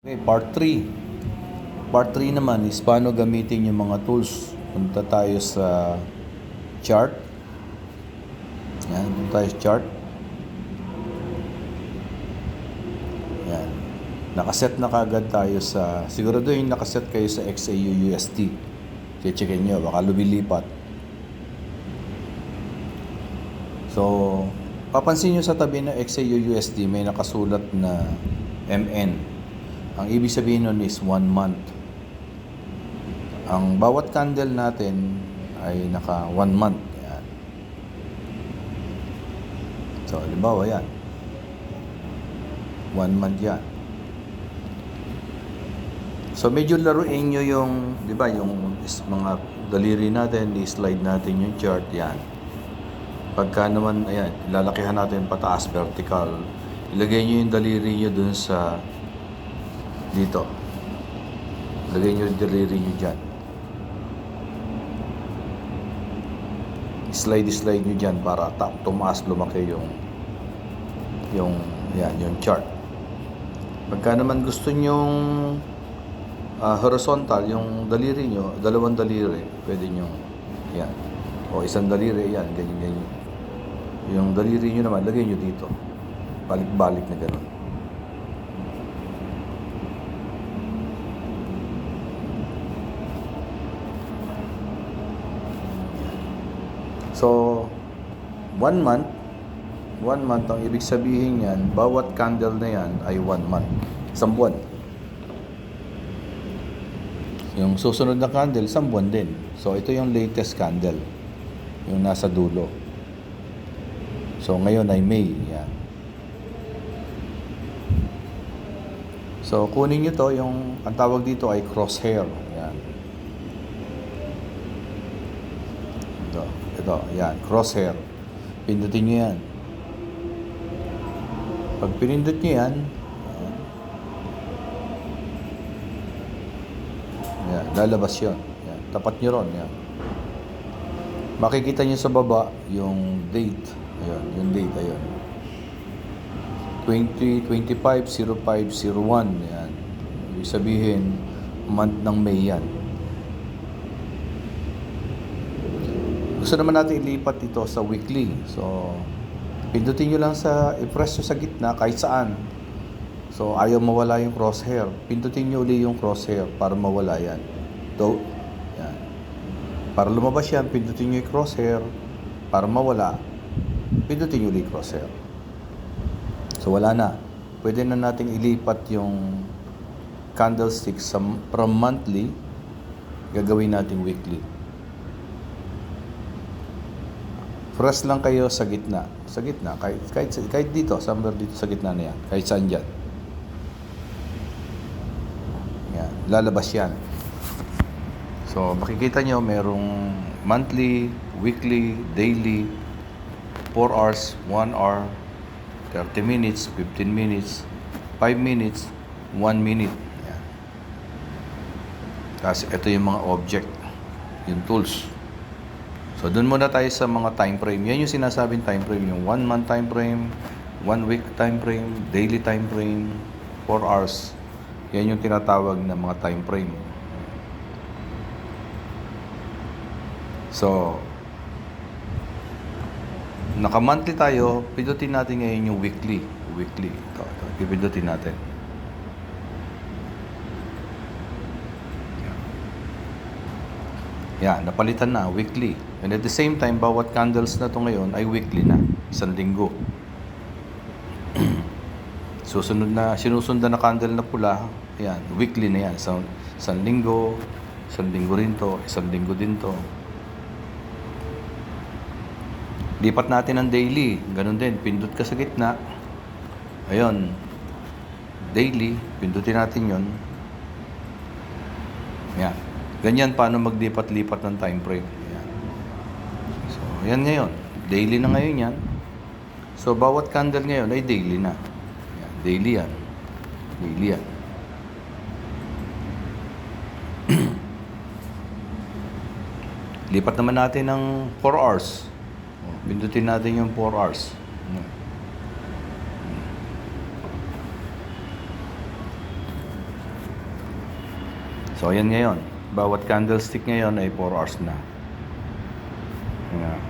Okay, part 3. Part 3 naman is paano gamitin yung mga tools. Punta tayo sa chart. Yan, punta tayo sa chart. Yan. Nakaset na kagad tayo sa, sigurado yung nakaset kayo sa XAUUSD. Checkin nyo, baka lumilipat. So, papansin nyo sa tabi ng XAUUSD may nakasulat na MN. Ang ibig sabihin nun is 1 month. Ang bawat candle natin ay naka 1 month. Yan. So, halimbawa yan. 1 month yan. So, medyo laruin nyo yung, di ba, yung mga daliri natin, i-slide natin yung chart, yan. Pagka naman, ayan, lalakihan natin pataas, vertical. Ilagay nyo yung daliri nyo dun sa dito. Lagay nyo yung daliri nyo dyan. Slide nyo dyan para tumaas, lumaki yung yan, yung chart. Pagka naman gusto nyong horizontal, yung daliri nyo, dalawang daliri, pwede nyo, yan. O isang daliri, yan, ganyan. Yung daliri nyo naman, lagay nyo dito. Balik-balik na gano'n. So, 1 month, ang ibig sabihin yan, bawat candle na yan ay 1 month. Isang buwan. Yung susunod na candle, isang buwan din. So, ito yung latest candle. Yung nasa dulo. So, ngayon ay May. Yan. So, kunin nyo to, yung, ang tawag dito ay crosshair. Yan. Ito, yan, crosshair. Pindutin nyo yan. Pag pinindot nyo yan, yan, lalabas yun. Yan, tapat nyo ron. Yan. Makikita nyo sa baba yung date. Ayun, yung date, ayun. 2025-05-01. Yan. Ibig sabihin, month ng May yan. Gusto naman natin ilipat ito sa weekly. So, pindutin nyo lang i-press nyo sa gitna kahit saan. So, ayaw mawala yung crosshair. Pindutin nyo uli yung crosshair para mawala yan. Yan. Para lumabas yan, pindutin nyo yung crosshair. Para mawala, pindutin nyo uli yung crosshair. So, wala na. Pwede na natin ilipat yung candlestick from monthly, gagawin natin weekly. Press lang kayo sa gitna. Sa gitna. Kahit dito. Somewhere dito sa gitna na yan. Kahit saan dyan. Yan. Lalabas yan. So, makikita nyo, merong monthly, weekly, daily, 4 hours, 1 hour, 30 minutes, 15 minutes, 5 minutes, 1 minute. Yan. Kasi ito yung mga object. Yung tools. So, dun muna tayo sa mga time frame. Yan yung sinasabing time frame. Yung 1 month time frame, 1 week time frame, daily time frame, 4 hours. Yan yung tinatawag na mga time frame. So, naka-monthly tayo, pindutin natin ngayon yung weekly. Weekly. Ito. Pindutin natin. Yan, napalitan na, weekly. And at the same time, bawat candles na to ngayon ay weekly na. Isang linggo. Sinusundan na candle na pula, yan, weekly na yan. Isang linggo rin to, isang linggo din to. Lipat natin ang daily. Ganun din, pindot ka sa gitna. Ayun, daily, pindutin natin yon. Yan. Ganyan paano maglipat-lipat ng time frame. Yan. So, yan ngayon. Daily na ngayon yan. So, bawat candle ngayon ay daily na. Yan. Daily yan. Daily yan. Lipat naman natin ng 4 hours. Pindutin natin yung 4 hours. So, ayan ngayon. Bawat candlestick ngayon ay 4 hours na. Ayan.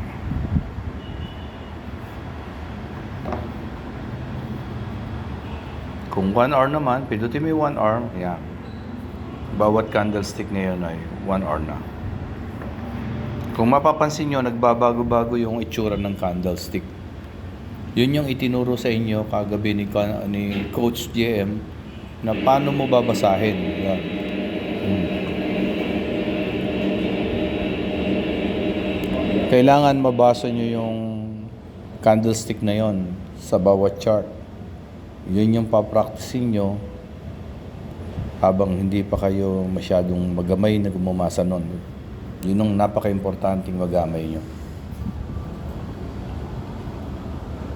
Kung 1 hour naman, pindutin mo yung 1 hour. Ayan. Bawat candlestick ngayon ay 1 hour na. Kung mapapansin nyo, nagbabago-bago yung itsura ng candlestick. Yun yung itinuro sa inyo kagabi ni Coach JM na paano mo babasahin. Yan. Kailangan mabasa nyo yung candlestick na yon sa bawat chart. Yun yung papracticing nyo habang hindi pa kayo masyadong magamay na gumamasa nun. Yun ang napaka-importanting magamay nyo.